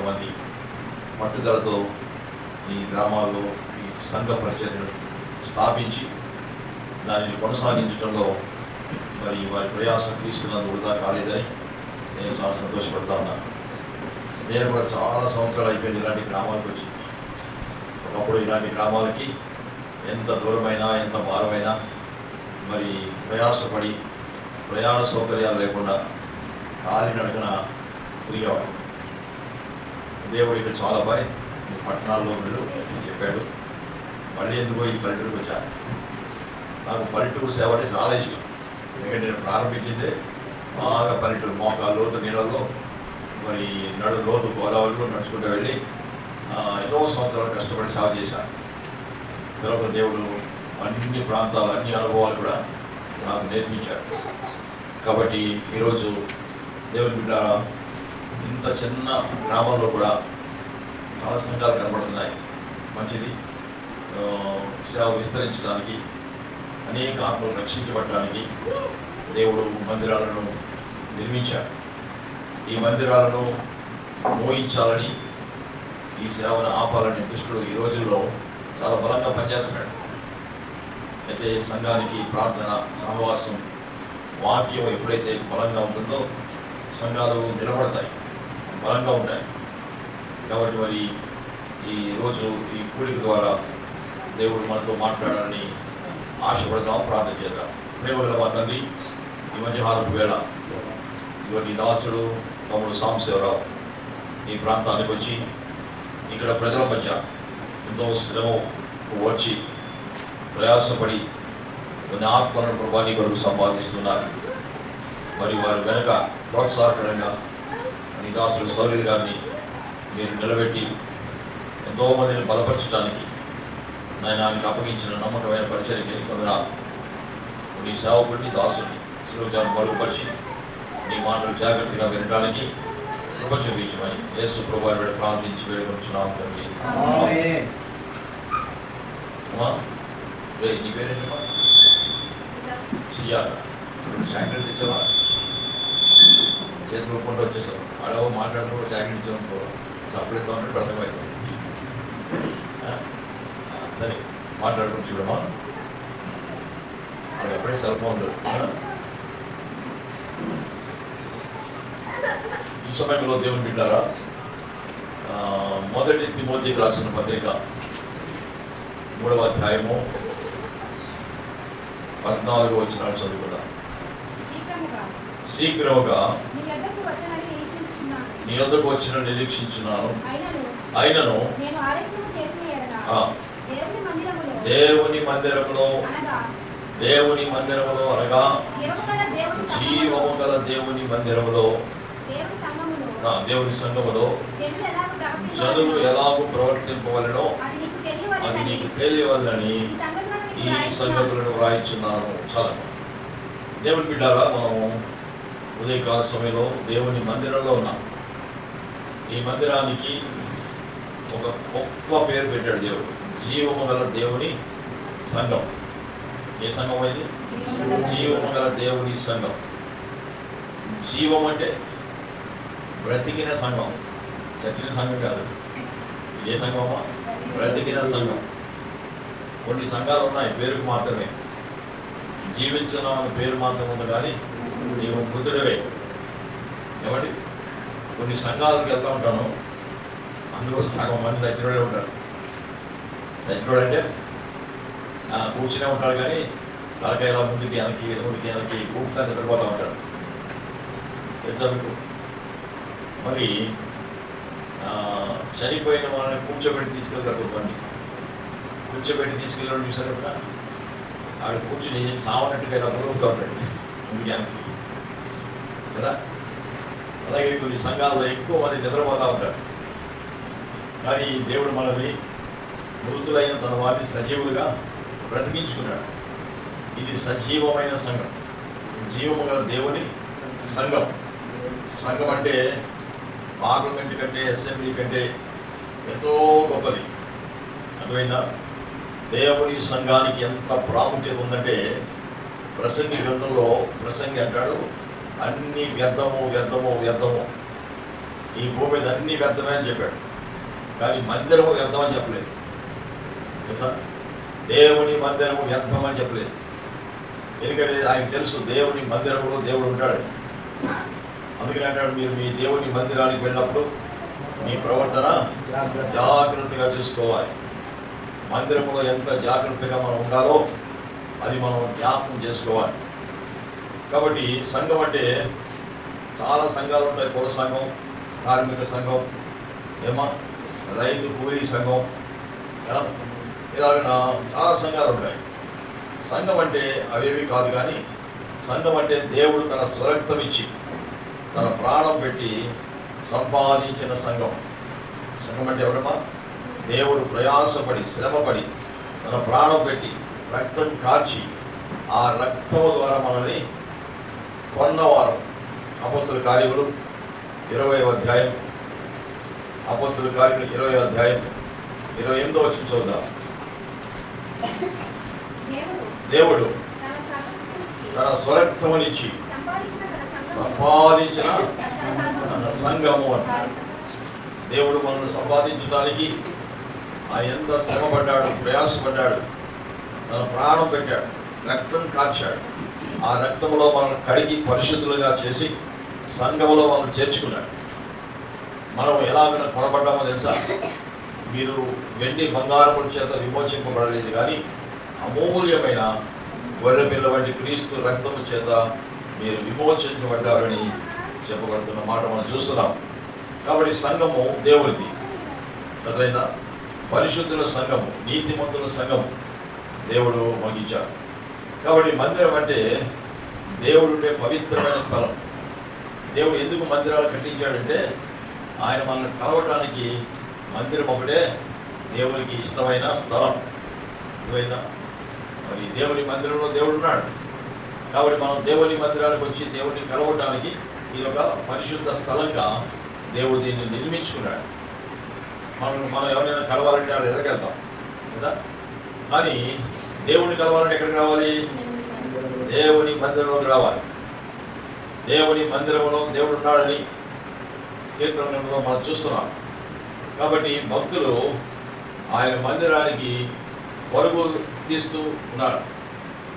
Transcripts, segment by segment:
కొంతమంది పట్టుదలతో ఈ గ్రామాల్లో ఈ సంఘ పరిచర్యను స్థాపించి దానిని కొనసాగించడంలో మరి వారి ప్రయాసం క్రీస్తునందు వృధా కాలేదని నేను చాలా సంతోషపడతా ఉన్నాను. నేను కూడా చాలా సంవత్సరాలు అయిపోయింది ఇలాంటి గ్రామాలకు వచ్చి. ఒకప్పుడు ఇలాంటి గ్రామాలకి ఎంత దూరమైనా ఎంత భారమైనా మరి ప్రయాసపడి ప్రయాణ సౌకర్యాలు లేకుండా కాలినడకన తిరిగేవాడు. దేవుడు ఇక్కడ చాలా బాయ్ పట్టణాల్లో వీళ్ళు చెప్పాడు. మళ్ళీ ఎందుకో ఈ పల్లెటూరుకి వచ్చాను. నాకు పల్లెటూరు సేవ అంటే చాలా ఇష్టం. ఎందుకంటే నేను ప్రారంభించిందే బాగా పల్లెటూరు మోకాలు లోతు నీళ్ళల్లో మరి లోతు గోదావరిలో నడుచుకుంటూ వెళ్ళి ఎన్నో సంవత్సరాలు కష్టపడి సేవ చేశాను. తర్వాత దేవుడు అన్ని ప్రాంతాలు అన్ని అనుభవాలు కూడా నాకు నేర్పించాడు. కాబట్టి ఈరోజు దేవుని బిడ్డ ఇంత చిన్న గ్రామంలో కూడా చాలా సంఘాలు కనబడుతున్నాయి. మంచిది. సేవ విస్తరించడానికి అనేక ఆత్మలు రక్షించబడటానికి దేవుడు మందిరాలను నిర్మించాడు. ఈ మందిరాలను మోయించాలని ఈ సేవను ఆపాలని దుష్టుడు ఈ రోజుల్లో చాలా బలంగా పనిచేస్తున్నాడు. అయితే సంఘానికి ప్రార్థన సహవాసం వాక్యం ఎప్పుడైతే బలంగా ఉంటుందో సంఘాలు నిలబడతాయి, బలంగా ఉంటాయి. కాబట్టి మరి ఈరోజు ఈ కూడిక ద్వారా దేవుడు మనతో మాట్లాడాలని ఆశపడదాం, ప్రార్థన చేద్దాం. ప్రేమల మా తండ్రి, ఈ మధ్యాహ్నపు వేళ ఇవన్నీ దాసుడు తమ్ముడు సాంబశివరావు ఈ ప్రాంతానికి వచ్చి ఇక్కడ ప్రజల మధ్య ఎంతో శ్రమ వచ్చి ప్రయాసపడి కొన్ని ఆత్మలను ప్రభాని కొరకు సంపాదిస్తున్నారు. మరి వారి వెనుక ప్రోత్సాహకరంగా ఈ దాసుడు సౌర్యులు గారిని మీరు నిలబెట్టి ఎంతోమందిని బలపరచడానికి ఆయనకు అప్పగించిన నమ్మకమైన పరిచర్యకి కొందనాలు. నీ సేవకుడిని దాసుని సులువుగాను బలుపరిచి నీ మాటలు జాగ్రత్తగా వినడానికి కృప చూపించమని యేసు ప్రభువుని ప్రార్థించి వేడుకొంటున్నాము తండ్రి. నీ పేరేంటమ్మా? సుజాత. జాకెట్ తెచ్చావా? చేతి కొనుక్కుంటూ వచ్చేసావు. అడవ మాట్లాడుకుంటూ జాకెట్ ఇచ్చామనుకో సపరేట్ ఉన్నట్టు అర్థమవుతుంది. సరే మాట్లాడుకుని చూడమా. అది ఎప్పుడే సెల్ ఫోన్ ఈ సమయంలో దేవుని బిడ్డారా, మొదటి తిమోతికి రాసిన పత్రిక 3వ అధ్యాయము 14వ వచనాలు చదువుకుందాం. శీఘ్రముగా నీ వద్దకు వచ్చిన నిరీక్షించున్నాను, అయినను దేవుని మందిరములో అనగా జీవము గల దేవుని మందిరములో దేవుని సంఘములో జనులు ఎలాగూ ప్రవర్తింపవలనో అది నీకు తెలియవలని ఈ సంగతులను వ్రాయించున్నాను. చాలా దేవుని బిడ్డారా, మనం ఉదయకాల సమయంలో దేవుని మందిరంలో ఉన్నాం. ఈ మందిరానికి ఒక గొప్ప పేరు పెట్టాడు దేవుడు, జీవము గల దేవుని సంఘం. ఏ సంఘం అది? జీవము గల దేవుని సంఘం. జీవం అంటే బ్రతికిన సంఘం, చచ్చిన సంఘం కాదు. ఇదే సంఘమా? బ్రతికిన సంఘం. కొన్ని సంఘాలు ఉన్నాయి పేరుకు మాత్రమే, జీవించున్నామని పేరు మాత్రం ఉంది, కానీ నీవు మృతుడివే. ఏమండి, కొన్ని సంఘాలకు వెళ్తూ ఉంటాను, అందులో సగం మంది చచ్చినోడే ఉంటారు. చచ్చినోడు అంటే కూర్చునే ఉంటాడు, కానీ తలకాయ ఇలా ముందుకి వెనక్కి కూపుతా నిద్రపోతూ ఉంటాడు. తెలుసా మీకు? మరి చనిపోయిన వాళ్ళని కూర్చోబెట్టి తీసుకెళ్తారు కొంతమంది. కూర్చోబెట్టి తీసుకెళ్ళడం చూసారు కదా, ఆవిడ కూర్చుని చావనట్టుగా ఇలా మురుగుతూ ఉంటాడు ముందుకి వెనక్కి కదా. అలాగే కొన్ని సంఘాల్లో ఎక్కువ మంది నిద్రపోతూ ఉంటారు. కానీ దేవుడు మనల్ని మృతులైన తన వారిని సజీవులుగా బ్రతికించుకున్నాడు. ఇది సజీవమైన సంఘం, జీవము గల దేవుని సంఘం. సంఘం అంటే పార్లమెంట్ కంటే అసెంబ్లీ కంటే ఎంతో గొప్పది. అర్థమైందా? దేవుని సంఘానికి ఎంత ప్రాముఖ్యత ఉందంటే, ప్రసంగి గ్రంథంలో ప్రసంగి అంటాడు, అన్ని వ్యర్థము వ్యర్థము వ్యర్థము, ఈ భూమి మీద అన్నీ వ్యర్థమే అని చెప్పాడు. కానీ మందిరము వ్యర్థం అని చెప్పలేదు. తెలుసా? దేవుని మందిరము వ్యర్థం అని చెప్పలేదు. ఎందుకంటే ఆయన తెలుసు దేవుని మందిరంలో దేవుడు ఉంటాడు. అందుకని అంటాడు, మీరు మీ దేవుని మందిరానికి వెళ్ళినప్పుడు మీ ప్రవర్తన జాగ్రత్తగా చూసుకోవాలి. మందిరంలో ఎంత జాగ్రత్తగా మనం ఉండాలో అది మనం జ్ఞాపకం చేసుకోవాలి. కాబట్టి సంఘం అంటే చాలా సంఘాలు ఉంటాయి. కుల సంఘం, కార్మిక సంఘం, రైతు కూలీ సంఘం, ఇలాగ చాలా సంఘాలు ఉంటాయి. సంఘం అంటే అవేవి కాదు. కానీ సంఘం అంటే దేవుడు తన స్వరక్తం ఇచ్చి తన ప్రాణం పెట్టి సంపాదించిన సంఘం. సంఘం అంటే ఎవరమ్మా? దేవుడు ప్రయాసపడి శ్రమపడి తన ప్రాణం పెట్టి రక్తం కాచి ఆ రక్తము ద్వారా మనల్ని కొన్నవారు. అపోస్తల కార్యములు 20వ అధ్యాయం, అపోస్తల కార్యములు 20వ అధ్యాయం 28వ వచనం చూద్దాం. దేవుడు తన స్వరక్తమునిచ్చి సంపాదించిన సంఘము అంటారు. దేవుడు మనల్ని సంపాదించడానికి ఆయన ఎంత శ్రమపడ్డాడు, ప్రయాసపడ్డాడు, తన ప్రాణం పెట్టాడు, రక్తం కాచాడు. ఆ రక్తంలో మనం కడిగి పరిశుద్ధులుగా చేసి సంఘములో మనం చేర్చుకున్నాడు. మనం ఎలాగైనా కొనబడ్డామో తెలుసా? మీరు వెండి బంగారముల చేత విమోచింపబడలేదు, కానీ అమూల్యమైన గొర్రెపిల్ల వంటి క్రీస్తు రక్తము చేత మీరు విమోచించబడ్డారని చెప్పబడుతున్న మాట మనం చూస్తున్నాం. కాబట్టి సంఘము దేవుడిది, అదైనా పరిశుద్ధుల సంఘము, నీతిమంతుల సంఘము దేవుడు మనకిచ్చాడు. కాబట్టి మందిరం అంటే దేవుడు ఉండే పవిత్రమైన స్థలం. దేవుడు ఎందుకు మందిరాలు కట్టించాడంటే ఆయన మనల్ని కలవటానికి మందిరం ఒకటే దేవునికి ఇష్టమైన స్థలం. ఇవైనా మరి దేవుని మందిరంలో దేవుడు ఉన్నాడు. కాబట్టి మనం దేవుని మందిరానికి వచ్చి దేవుడిని కలవటానికి ఇది ఒక పరిశుద్ధ స్థలంగా దేవుడు దీన్ని నిర్మించుకున్నాడు. మనం ఎవరైనా కలవాలంటే వాళ్ళు ఎదగెళ్తాం కదా. కానీ దేవుడిని కలవాలంటే ఎక్కడికి రావాలి? దేవుని మందిరంలోకి రావాలి. దేవుని మందిరంలో దేవుడు ఉన్నాడని కీర్తనలో మనం చూస్తున్నాం. కాబట్టి భక్తులు ఆయన మందిరానికి పరుగు తీస్తూ ఉన్నారు.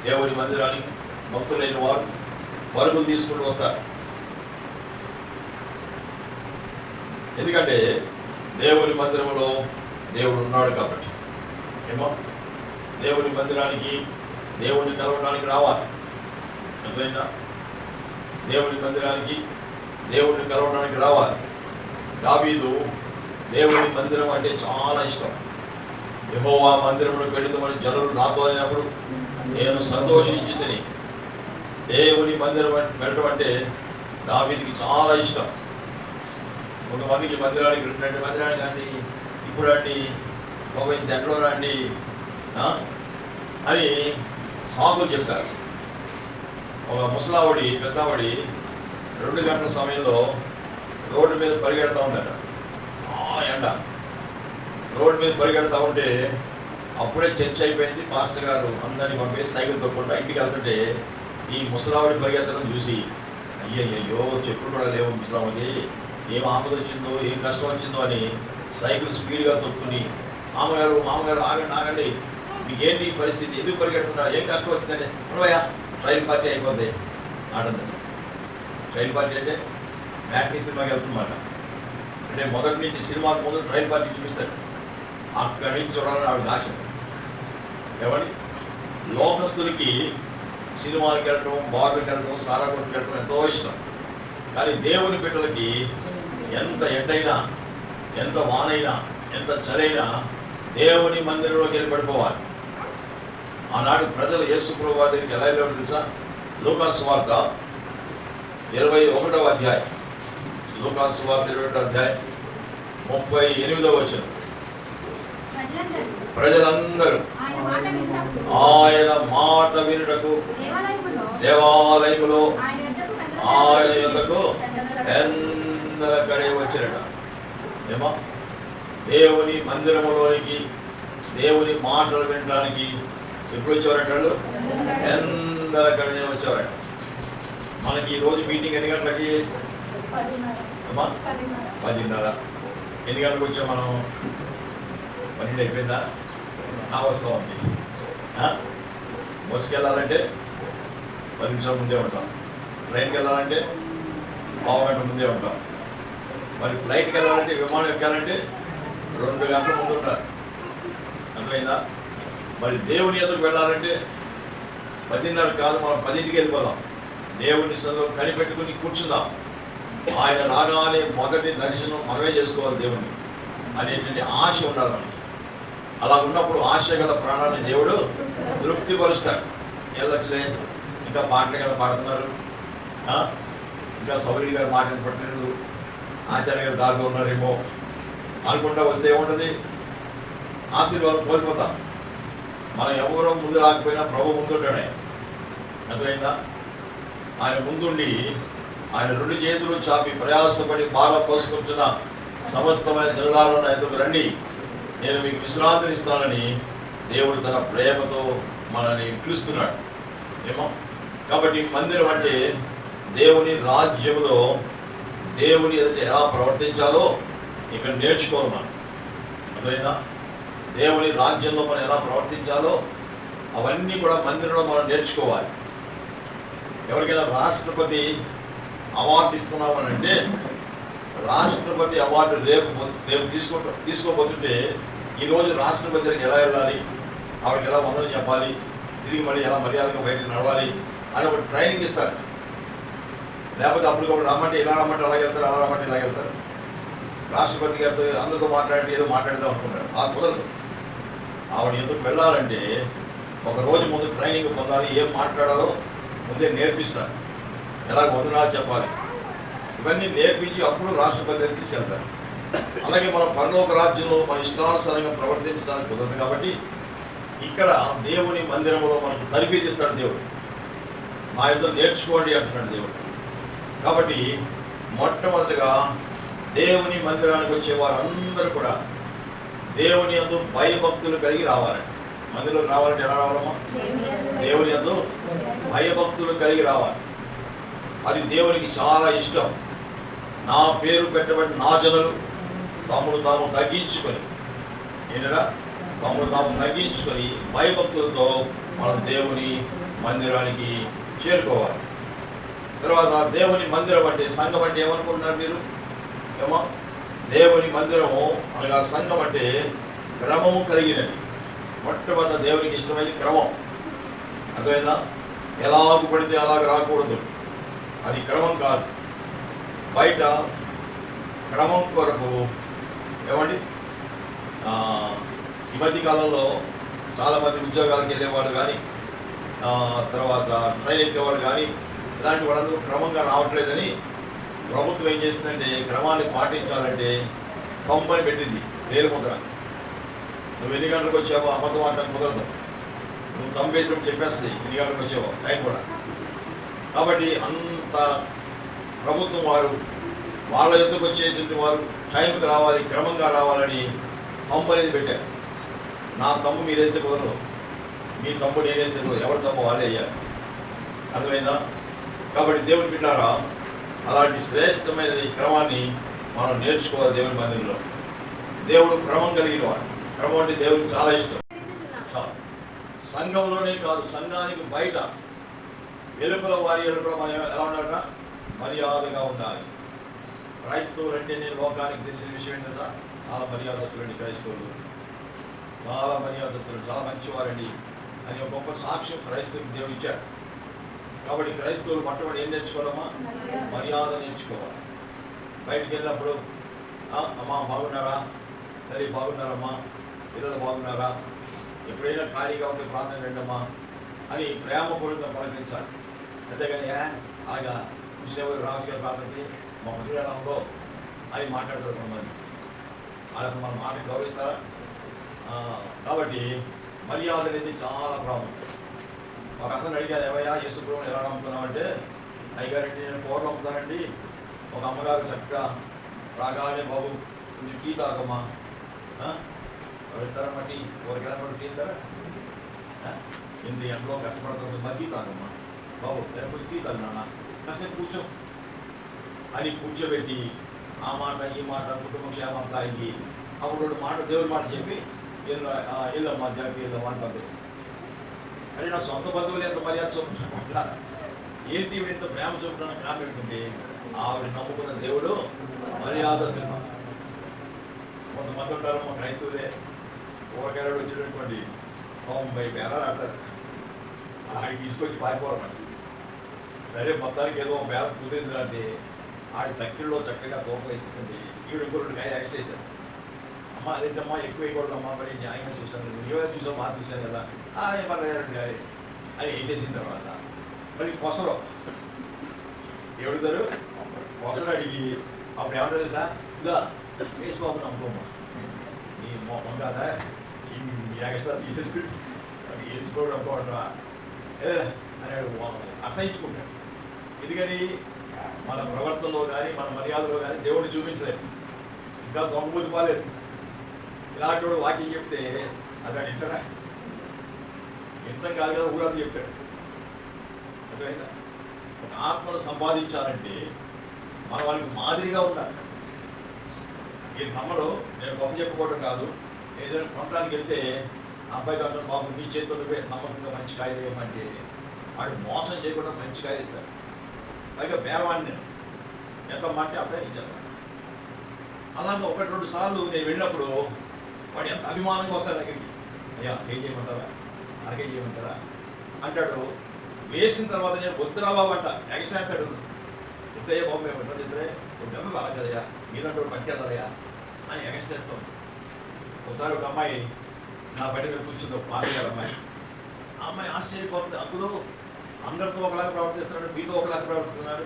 దేవుని మందిరానికి భక్తులైన వారు పరుగులు తీసుకుంటూ వస్తారు. ఎందుకంటే దేవుని మందిరంలో దేవుడు ఉన్నాడు కాబట్టి. దేవుని మందిరానికి దేవుడిని కలవడానికి రావాలి. అర్థమైందా? దేవుని మందిరానికి దేవుడిని కలవడానికి రావాలి. దావీదు దేవుని మందిరం అంటే చాలా ఇష్టం. యెహోవా మందిరంలో పెడుతామని జనులు నాతో అయినప్పుడు నేను సంతోషించిందని. దేవుని మందిరం వెళ్ళడం అంటే దావీదుకి చాలా ఇష్టం. కొంతమందికి మందిరానికి రెండు మందిరానికి రండి, ఇప్పుడు రండి, బాబాయ్ దగ్గరలో రండి అని సాకులు చెప్తారు. ఒక ముసలావిడి పెద్దవాడి 2 గంటల సమయంలో రోడ్డు మీద పరిగెడతా ఉందట. ఎండ రోడ్డు మీద పరిగెడతా ఉంటే అప్పుడే చర్చ అయిపోయింది. పాస్టర్ గారు అందరినీ పంపేసి సైకిల్ తొక్కుంటా ఇంటికి వెళ్తుంటే ఈ ముసలావిడి పరిగెత్తడం చూసి అయ్యయ్యో చెప్పులు కూడా లేవు ముసలావిడికి, ఏం ఆపద వచ్చిందో ఏం కష్టం వచ్చిందో అని సైకిల్ స్పీడ్గా తొక్కుని మామగారు ఆగండి, మీకేంటి పరిస్థితి, ఎందుకు పరిగెడుతున్నారు, ఏం కష్టం వచ్చిందంటే అనువయ్యా ట్రైన్ పార్టీ అయిపోద్ది ఆడండి. ట్రైన్ పార్టీ అంటే మ్యాట్నీ సినిమాకి వెళ్తున్నమాట. అంటే మొదటి నుంచి సినిమాకు ముందు ట్రైన్ పార్టీ చూపిస్తాడు. అక్కడి నుంచి చూడాలని ఆవిడ ఆశ. ఎవరి లోకస్తులకి సినిమాలకు వెళ్ళటం, బార్లకు వెళ్ళటం, సారా కొట్టుకు వెళ్ళటం ఎంతో ఇష్టం. కానీ దేవుని బిడ్డలకి ఎంత ఎండైనా, ఎంత వానైనా, ఎంత చలైనా దేవుని మందిరంలోకి వెళ్ళి పడిపోవాలి. ఆనాడు ప్రజలు యేసు ప్రభువు వారి దగ్గరికి ఎలా వెళ్ళారు తెలుసా? లూకాసు వార్త 21వ అధ్యాయం, లూకాసు వార్త 21వ అధ్యాయం 38వ వచనం. ప్రజలందరూ ఆయన మాట వినుటకు దేవాలయములో ఆయన యొద్దకు ఎందరకడే వచ్చినట. ఏమో దేవుని మందిరములోనికి దేవుని మాటలు వినడానికి ఎప్పుడు వచ్చేవారంటాడు? ఎందరకడే వచ్చేవారంట. మనకి ఈరోజు మీటింగ్ ఎన్ని గంటలకి? అమ్మా 10:30. ఎన్ని గంటలకు వచ్చాం మనం? 12 అయిపోయిందా? వస్తూ ఉంది. బస్సుకి వెళ్ళాలంటే 10 నిమిషాల ముందే ఉంటాం. ట్రైన్కి వెళ్ళాలంటే పావు గంట ముందే ఉంటాం. మరి ఫ్లైట్కి వెళ్ళాలంటే, విమానం ఎక్కాలంటే 2 గంటల ముందు ఉంటారు. అర్థమైందా? మరి దేవుని ఎదురుకు వెళ్ళాలంటే 10:30 కాదు, మనం 10ంటికి వెళ్ళిపోదాం. దేవుని సన్నిధిలో కనిపెట్టుకుని కూర్చుందాం. ఆయన రాగానే మొదటి దర్శనం మనమే చేసుకోవాలి దేవుని అనేటువంటి ఆశ ఉండాలి మనకి. అలా ఉన్నప్పుడు ఆశ గల ప్రాణాన్ని దేవుడు తృప్తిపరుస్తాడు. వెళ్ళొచ్చులే, ఇంకా పాటలు కదా పాడుతున్నారు, ఇంకా సౌరి గారు మాటలు పట్టలేదు, ఆచార్య గారు దారిలో ఉన్నారేమో అనుకుంటా వస్తే ఏముంటుంది? ఆశీర్వాదం కోల్పోతాం. మనం ఎవరో ముందు రాకపోయినా ప్రభు ముందుంటాడే. అర్థమైందా? ఆయన ముందుండి ఆయన 2 చేతులు చాపి ప్రయాసపడి భారం పోసుకుంటున్న సమస్తమైన జనులాలను ఎదుగు రండి, నేను మీకు విశ్రాంతినిస్తానని దేవుడు తన ప్రేమతో మనల్ని పిలుస్తున్నాడు ఏమో. కాబట్టి మందిరం అంటే దేవుని రాజ్యంలో దేవుని ఎదుట ఎలా ప్రవర్తించాలో ఇక్కడ నేర్చుకోవాలి మనం. అర్థమైందా? దేవుని రాజ్యంలో మనం ఎలా ప్రవర్తించాలో అవన్నీ కూడా మందిరంలో మనం నేర్చుకోవాలి. ఎవరికైనా రాష్ట్రపతి అవార్డు ఇస్తున్నామని అంటే, రాష్ట్రపతి అవార్డు రేపు తీసుకోబోతుంటే ఈరోజు రాష్ట్రపతి దగ్గరికి ఎలా వెళ్ళాలి, ఆవిడకి ఎలా వందలు చెప్పాలి, తిరిగి మళ్ళీ ఎలా మర్యాదగా బయటకు నడవాలి అని ఒక ట్రైనింగ్ ఇస్తారు. లేకపోతే అప్పటికప్పుడు రమ్మంటే ఇలా రమ్మంటే అలాగే వెళ్తారు, అలా రమ్మంటే ఇలాగ వెళ్తారు. రాష్ట్రపతి గారితో అందరితో మాట్లాడి ఏదో మాట్లాడదాం అనుకుంటారు. ఆ కుదరదు. ఆవిడ ఎందుకు వెళ్ళాలంటే ఒక రోజు ముందు ట్రైనింగ్ పొందాలి, ఏం మాట్లాడాలో ముందే నేర్పిస్తారు, ఎలా వందనాలు చెప్పాలి, ఇవన్నీ నేర్పించి అప్పుడు రాష్ట్రపతి దగ్గరికి తీసుకెళ్తారు. అలాగే మనం పరలోక రాజ్యంలో మన ఇష్టానుసారంగా ప్రవర్తించడానికి కుదరదు. కాబట్టి ఇక్కడ దేవుని మందిరంలో మనకు తరబీదిస్తాడు దేవుడు. మా ఇద్దరు నేర్చుకోండి అంటున్నాడు దేవుడు. కాబట్టి మొట్టమొదటిగా దేవుని మందిరానికి వచ్చే వారందరూ కూడా దేవుని యందు భయభక్తులు కలిగి రావాలి. మందిరంలోకి రావాలంటే ఎలా రావాలమ్మా? దేవుని యందు భయభక్తులు కలిగి రావాలి. అది దేవునికి చాలా ఇష్టం. నా పేరు పెట్టబడిన నా జనులు తమను తాము తగ్గించుకొని, ఏంటరా తమను తాము తగ్గించుకొని భయభక్తులతో మనం దేవుని మందిరానికి చేరుకోవాలి. తర్వాత దేవుని మందిరం అంటే, సంఘం అంటే ఏమనుకుంటున్నారు మీరు? ఏమో దేవుని మందిరము అనగా సంఘం అంటే క్రమము కలిగినది. మొట్టమొదటి దేవునికి ఇష్టమైన క్రమం. అర్థమైందా? ఎలాగ పడితే అలాగ రాకూడదు, అది క్రమం కాదు. బయట క్రమం కొరకు ఏమండి, ఈ మధ్య కాలంలో చాలామంది ఉద్యోగాలకు వెళ్ళేవాళ్ళు కానీ, తర్వాత ట్రైన్ ఎక్కేవాళ్ళు కానీ, ఇలాంటి వాళ్ళందరూ క్రమంగా రావట్లేదని ప్రభుత్వం ఏం చేసిందంటే, క్రమాన్ని పాటించాలంటే కంపెనీ పెట్టింది వేలు ముద్ర. నువ్వు ఎన్ని గంటలకు వచ్చావో అబద్ధం ఆడడానికి కుదరదు. నువ్వు తంపేసినప్పుడు చెప్పేస్తుంది ఎన్ని గంటలకు వచ్చావో టైం కూడా. కాబట్టి అంత ప్రభుత్వం వారు వాళ్ళ యుద్ధకు వచ్చేటువంటి వారు టైంకి రావాలి, క్రమంగా రావాలని కంపెనీని పెట్టారు. నా తమ్ము మీరైతే కుదరదు, మీ తమ్ము నేనైతే కుదరదు, ఎవరి తమ్ము వాళ్ళే అయ్యారు. అర్థమైందా? కాబట్టి దేవుని బిడ్డారా, అలాంటి శ్రేష్టమైన ఈ క్రమాన్ని మనం నేర్చుకోవాలి దేవుని మందిరంలో. దేవుడు క్రమం కలిగిన వాడు. క్రమం అంటే దేవుడికి చాలా ఇష్టం. సంఘంలోనే కాదు, సంఘానికి బయట వెలుపల వారి కూడా మనం ఎలా ఉండాలన్నా మర్యాదగా ఉండాలి. క్రైస్తవులు అంటే నేను లోకానికి తెలిసిన విషయం ఏంటంటే చాలా మర్యాదస్తులండి క్రైస్తవులు, చాలా మర్యాదస్తులు, చాలా మంచివారండి అని ఒక గొప్ప సాక్ష్యం క్రైస్తవులకు దేవుడు ఇచ్చాడు. కాబట్టి క్రైస్తవులు మొట్టమొదటి ఏం నేర్చుకోవాలమ్మా? మర్యాద నేర్చుకోవాలి. బయటికి వెళ్ళినప్పుడు అమ్మా బాగున్నారా, సరే బాగున్నారమ్మా, పిల్లలు బాగున్నారా, ఎప్పుడైనా ఖాళీగా ఉంటే ప్రార్థన రండమ్మా అని ప్రేమపూర్వకంగా పలకరించాలి. అంతేగాని అలాగా కృష్ణదేవుడు రావచ్చు గారు ప్రార్థనకి మా మందిరంలో అని మాట్లాడతారు కొంతమంది. వాళ్ళకి మన మాట గౌరవిస్తారా? కాబట్టి మర్యాద అనేది చాలా ప్రాముఖ్యం. ఒక అతను అడిగారు, ఏమయ్యా యేసుప్రభువుని ఎలా నమ్ముతున్నామంటే, అయ్యగారండి నేను కూరలు అమ్ముతానండి. ఒక అమ్మగారు చక్కగా రాగానే బాబు కొంచెం టీ తాగమ్మా, వెళ్తారమ్మటి 1 కిలోమీటర్ టీ తారా, 8 గంటలో కష్టపడుతుంది మధ్య తాగమ్మా బాబు, లేకపోతే టీ తాగినా కాసేపు కూర్చో అని కూర్చోబెట్టి ఆ మాట ఈ మాట కుటుంబ క్షేమంతా అయ్యి అప్పుడు 2 మాట దేవుడి మాట చెప్పి వెళ్ళమ్మా జాగ్రత్త వెళ్ళమ్మా అని పంపిస్తాను. అది నా సొంత బంధువులు ఎంత మర్యాద చూపుతున్నా ఏంటి ఇంత ప్రేమ చూపుతున్నా కారణం ఏంటంటే ఆవిడ నమ్ముకున్న దేవుడు మర్యాదస్తున్నా. కొంతమంది ఉంటారు మా రైతులే ఊరగాడు వచ్చినటువంటి 90 బేరాలు అంటారు. ఆడికి తీసుకొచ్చి పారిపోవడం. సరే మొత్తానికి ఏదో ఒక బేరం కుదిరింది అంటే ఆడి తక్కిల్లో చక్కగా తోప వేస్తుంది. ఈవిడ ఇంకో 2 కాయలు యాక్ట్ చేశారు. అమ్మ అదేంటమ్మా ఎక్కువ వేయకూడదమ్మా మరి న్యాయంగా చూశాను నువ్వే చూసావు బాగా చూశాను కదా ఏమన్నా అది వేసేసిన తర్వాత మరి పొసరు ఎవడుతారు పొసరు అడిగి అప్పుడు ఏమంటారు సార్ ఇదా వేసుకోవాలి నమ్ముకోమ్మా నీ మొహం కాదా ఈ ఎక్స్ట్రా వేసుకోవడం అనుకోవడం అని అసహించుకుంటాడు. ఎందుకని మన ప్రవర్తనలో కానీ మన మర్యాదలో కానీ దేవుడిని చూపించలేదు. ఇంకా దొంగబూతి పాలేదు. ఇలాంటి వాడు వాక్యం చెప్తే అతను వింటాడా? వింటం కాదు కదా ఊరాలు చెప్తాడు. అర్థమైందా? ఒక ఆత్మను సంపాదించాలంటే మన వాళ్ళకి మాదిరిగా ఉండాలి. ఈ నమ్మడు నేను గొప్ప చెప్పుకోవడం కాదు. ఏదైనా కొనడానికి వెళ్తే అబ్బాయి కాకుండా బాబు మీ చేతులు నమ్మకంగా మంచి కాయలు వేయమంటే వాడు మోసం చేయకుండా మంచి కాయలు ఇస్తారు. పైగా బేరవాడిని ఎంత అంటే అబ్బాయి ఇచ్చేస్తాను. అలాగే 1-2 సార్లు నేను వెళ్ళినప్పుడు వాడు ఎంత అభిమానంగా వస్తాడు దగ్గరికి. అయ్యా కేజీ చేయమంటారా అరకేజీ చేయమంటారా అంటాడు. వేసిన తర్వాత నేను వద్దురా బాబు అంట ఎక్స్ట్రా అంటాడు. వద్దయ్యా బాబు మేము ఎట్లా చెప్తే వద్దు బాగా కదయ్యా మీరంటూ పట్టుకెళ్ళదయ్యా అని ఎక్స్ట్రా చేస్తాం. ఒకసారి ఒక అమ్మాయి నా బయట మీద కూర్చుంది. ఒక 5 ఏళ్ళ అమ్మాయి. ఆ అమ్మాయి ఆశ్చర్యపోతుంది. అప్పుడు అందరితో ఒకలాగా ప్రవర్తిస్తున్నాడు, మీతో ఒకలాగా ప్రవర్తిస్తున్నాడు,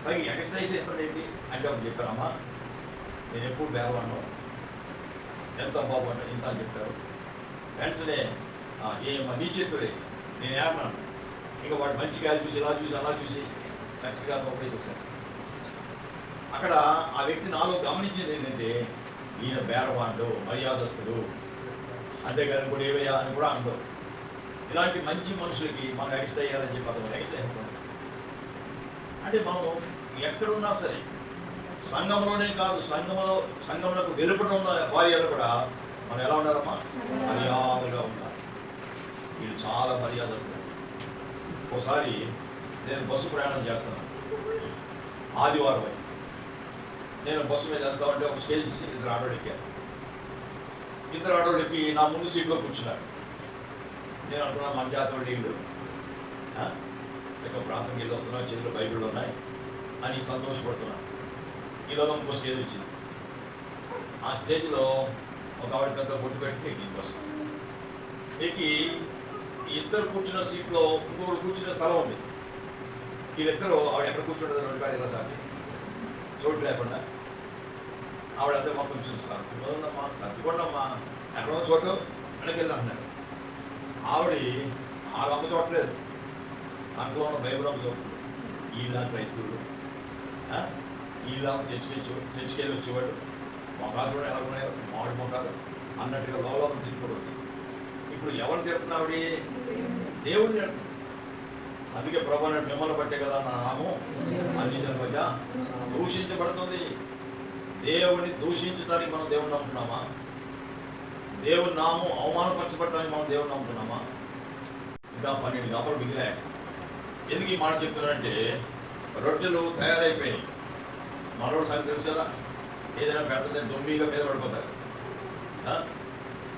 పైకి ఎక్సర్సైజ్ చేస్తున్నాడు ఏంటి అంటే ఒక చెప్పారమ్మా నేను ఎప్పుడు బేరవాడిను ఎంత బాబు అంటే ఇంత అని చెప్పారు. వెంటనే ఏమో నీ చేతులే నేను ఏమన్నాను. ఇంకా వాడు మంచి గాలి చూసి ఇలా చూసి అలా చూసి చక్కగా తోపేసేసాను. అక్కడ ఆ వ్యక్తి నాలో గమనించింది ఏంటంటే ఈయన బేరవాడు మర్యాదస్తుడు అంతేగాని కూడా ఏవయ్యా అని కూడా అనుకో. ఇలాంటి మంచి మనుషులకి మనం ఎక్స్ట్రా అయ్యాలని చెప్పి అతను ఎక్స్ట్రా అయిపోయింది. అంటే మనం ఎక్కడున్నా సరే సంఘంలోనే కాదు సంఘంలోకి వెలుపట ఉన్న భార్యలు కూడా మనం ఎలా ఉండాలమ్మా మర్యాదగా ఉండాలి. వీళ్ళు చాలా మర్యాదస్తులు. ఒకసారి నేను బస్సు ప్రయాణం చేస్తున్నాను. ఆదివారం నేను బస్సు మీద వెళ్తా ఉంటే ఒక స్టేజ్ 2 ఆటోలు ఎక్కాను. 2 ఆటోలు ఎక్కి నా ముందు సీట్లో కూర్చున్నారు. నేను అనుకున్నా మన జాతర వీళ్ళు చక్కగా ప్రాంతంకి వెళ్ళి వస్తున్నాను, చేతిలో బైబిళ్ళు ఉన్నాయి అని సంతోషపడుతున్నాను. ఈలోగా ఇంకో స్టేజ్ వచ్చింది. ఆ స్టేజ్లో ఒక ఆవిడ పెద్ద బొట్టు పెట్టి ఎక్కింది బస్సు. ఎక్కి ఇద్దరు కూర్చున్న సీట్లో ఇంకొకరు కూర్చునే స్థలం ఉంది. వీళ్ళిద్దరూ ఆవిడ ఎక్కడ కూర్చుంటుంది 2 కాళ్ళు ఇలా సార్ చోటు లేకుండా ఆవిడంతా మొత్తం చూస్తాను. ఉందమ్మా సర్దుకోండమ్మా ఎక్కడో చోటు వెనకెళ్ళి అంటున్నారు. ఆవిడ వాళ్ళమ్మ చూడలేదు, సంఘంలో ఉన్న బైబిల్ అమ్మ చూడలేదు. ఈలా క్రైస్తవుడు ఈలా తెచ్చుకెళ్ళి వచ్చేవాడు మొక్కలు కూడా ఎలా ఉన్నాయో మామిడి మొక్కలు అన్నట్టుగా లోపల తిట్టుకోవద్దు. ఇప్పుడు ఎవరు తిడుతున్నావిడ? దేవుడు తిడుతున్నాడు. అందుకే ప్రభు మిమ్మల్ని బట్టే కదా నా నామం అన్ని మధ్య దూషించబడుతుంది. దేవుడిని దూషించడానికి మనం దేవుడిని నమ్ముతున్నామా? దేవుడి నామం అవమానపరచబడటానికి మనం దేవుడిని నమ్ముతున్నామా? ఇంకా 12 గంటలు మిగిలాయి. ఎందుకు ఈ మాట చెప్తున్నారంటే రొట్టెలు తయారైపోయినాయి. మనోడు సంగతి తెలుసు కదా, ఏదైనా పెడితే దొమ్మిగా మీద పడిపోతారు.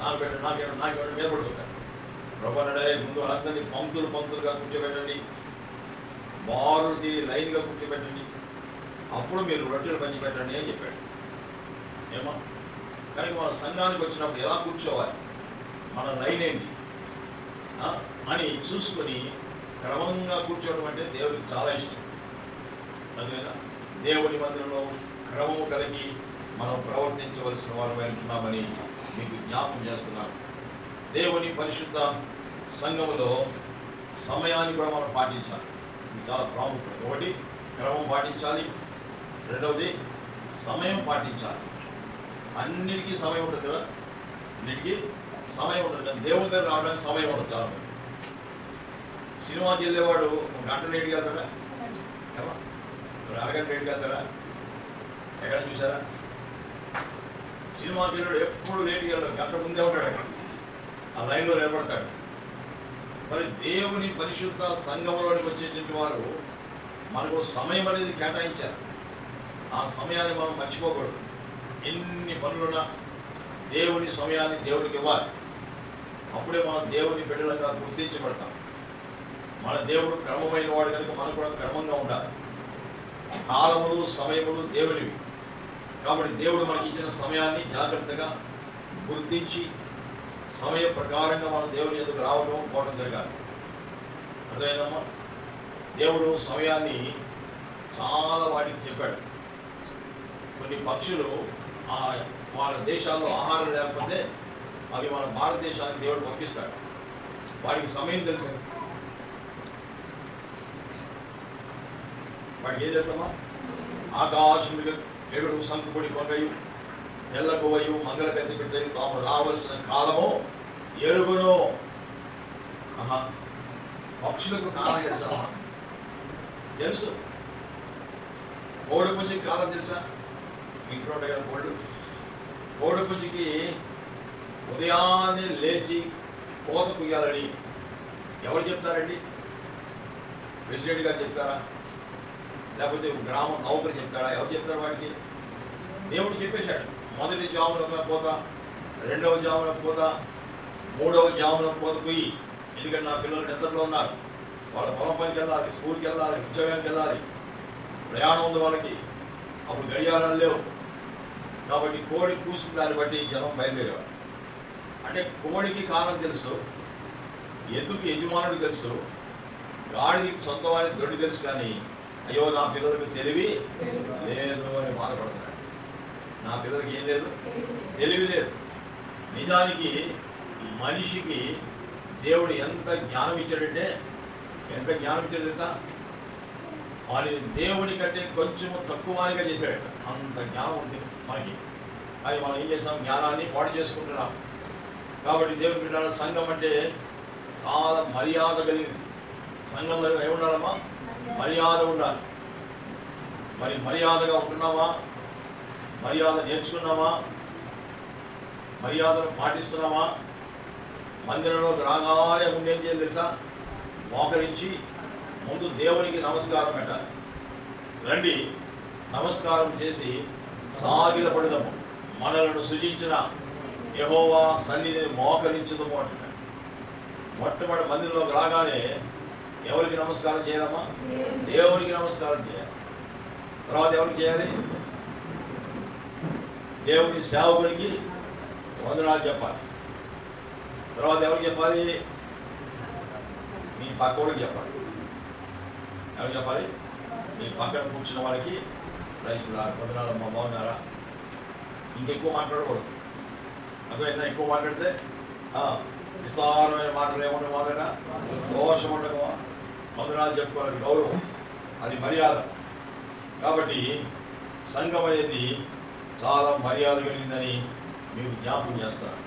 నాకు పెట్టండి నాకేమైనా మీద పడిపోతారు. ప్రభు అన్నాడే ముందు వాళ్ళందరినీ పంక్తులుగా కూర్చోబెట్టండి, బారు తీరి లైన్గా కూర్చోబెట్టండి, అప్పుడు మీరు రొట్టెలు పంచి పెట్టండి అని చెప్పాడు. ఏమో కనుక మన సంఘానికి వచ్చినప్పుడు ఎలా కూర్చోవాలి, మన లైన్ ఏంటి అని చూసుకొని క్రమంగా కూర్చోవడం అంటే దేవుడికి చాలా ఇష్టం. అందుకని దేవుని మందిరంలో క్రమము కలిగి మనం ప్రవర్తించవలసిన వారు అంటున్నామని మీకు జ్ఞాపకం చేస్తున్నాను. దేవుని పరిశుద్ధ సంఘములో సమయాన్ని కూడా మనం పాటించాలి. ఇది చాలా ప్రాముఖ్యం. ఒకటి క్రమం పాటించాలి, రెండవది సమయం పాటించాలి. అన్నిటికీ సమయం ఉంటుంది కదా, అన్నిటికీ సమయం ఉంటుంది. కానీ దేవుని దగ్గర రావడానికి సమయం ఉంటుంది. చాలా సినిమాకి వెళ్ళేవాడు 1 గంట లేట్గా వెళ్తాడా, 1 అరగంట లేట్గా వెళ్తాడా? ఎక్కడ చూసారా? సినిమాకి వెళ్ళాడు ఎప్పుడు లేట్గా వెళ్ళాడు, గంట ముందే ఉంటాడు అక్కడ, ఆ లైన్లో నిలబడతాడు. మరి దేవుని పరిశుద్ధ సంఘంలోనికి వచ్చేటువంటి వారు మనకు సమయం అనేది కేటాయించారు. ఆ సమయాన్ని మనం మర్చిపోకూడదు. ఎన్ని పనులున్నా దేవుని సమయాన్ని దేవుడికి ఇవ్వాలి. అప్పుడే మనం దేవుని బిడ్డలుగా గుర్తించబడతాం. మన దేవుడు క్రమమైన వాడు కనుక మనం కూడా క్రమంగా ఉండాలి. కాలములు సమయములు దేవునివి. కాబట్టి దేవుడు మనకి ఇచ్చిన సమయాన్ని జాగ్రత్తగా గుర్తించి సమయ ప్రకారంగా మనం దేవుని ఎదుగు రావడం పోవడం జరగాలి. అర్థమైందమ్మా? దేవుడు సమయాన్ని చాలా వాటికి చెప్పాడు. కొన్ని పక్షులు వాళ్ళ దేశాల్లో ఆహారం లేకపోతే అవి మన భారతదేశానికి దేవుడు పంపిస్తాడు. వాడికి సమయం తెలుసు. వాడికి ఏం తెలుసమ్మా? ఆకాశం ఎగుడు సంకుపొడి కొంగయు ఎల్లగోవయు మంగళ గతి పెట్టేది తాము రావలసిన కాలము ఎరుగును. పక్షులకు కాలం తెలుసా? తెలుసు. కోడి పుంజికి కాలం తెలుసా? ఇంట్లో ఉంటాయి కదా కోళ్ళు. కోడి పుంజికి ఉదయాన్నే లేచి కోత కుయ్యాలని ఎవరు చెప్తారండి? ప్రెసిడెంట్ గారు చెప్తారా? లేకపోతే గ్రామం నౌకరు చెప్తారా? ఎవరు చెప్తారు వాడికి? దేవుడు చెప్పేశాడు. మొదటి జామున పోత, రెండవ జామున పోత, మూడవ జామున పోత కుయ్యి. ఎందుకంటే నా పిల్లలు నిద్రలో ఉన్నారు. వాళ్ళ పొలం పనికి వెళ్ళాలి, స్కూల్కి వెళ్ళాలి, ఉద్యోగానికి వెళ్ళాలి, ప్రయాణం ఉంది వాళ్ళకి. అప్పుడు గడియారాలు లేవు. కాబట్టి కోడి కూసిన దాన్ని బట్టి జనం బయలుదేరేవారు. అంటే కోడికి కాలం తెలుసు, ఎందుకు యజమానుడు తెలుసు, గాడికి సొంత వారికి దొడ్డి తెలుసు. కానీ అయ్యో నా పిల్లలకు తెలివి లేదు అని బాధపడుతున్నాడు. నా పిల్లలకి ఏం లేదు? తెలివి లేదు. నిజానికి మనిషికి దేవుడు ఎంత జ్ఞానం ఇచ్చాడంటే, ఎంత జ్ఞానం ఇచ్చాడు తెలుసా? వాడి దేవుడి కంటే కొంచెం తక్కువగా చేశాడట. అంత జ్ఞానం ఉంది మనకి. కానీ మనం ఏం చేస్తాం? జ్ఞానాన్ని పాడు చేసుకుంటున్నాం. కాబట్టి దేవుడి బిడ్డల సంఘం అంటే చాలా మర్యాద కలిగింది. సంఘంలో ఏముండాలమ్మా? మర్యాద ఉండాలి. మరి మర్యాదగా ఉంటున్నావా? మర్యాద నేర్చుకున్నావా? మర్యాదను పాటిస్తున్నావా? మందిరంలోకి రాగానే ముందు ఏం చేయాలి తెలుసా? మోకరించి ముందు దేవునికి నమస్కారం పెట్టాలి. రండి, నమస్కారం చేసి సాగిలపడదాము. మనలను సృజించిన యెహోవా సన్నిధిని మోకరించదము అంటున్నాడు. మొట్టమొదటి మందిరంలోకి రాగానే ఎవరికి నమస్కారం చేయాలమ్మా? దేవునికి నమస్కారం చేయాలి. తర్వాత ఎవరికి చేయాలి? దేవుని సేవకునికి వందనాలు చెప్పాలి. తర్వాత ఎవరికి చెప్పాలి? మీ పక్కవాడికి చెప్పాలి. ఎవరికి చెప్పాలి? మీ పక్కన కూర్చున్న వాళ్ళకి రైతులు వందనాలమ్మా, బాగున్నారా? ఇంకెక్కువ మాట్లాడకూడదు. అర్థమైందా? ఎక్కువ మాట్లాడితే విస్తారమైన మాటలు ఏమన్నా మాట్లాడా దోషం ఉండదు. వందనాలు చెప్పుకోవాలని గౌరవం, అది మర్యాద. కాబట్టి సంఘం అనేది చాలా మర్యాద కలిగిందని మీకు జ్ఞాపకం చేస్తారు.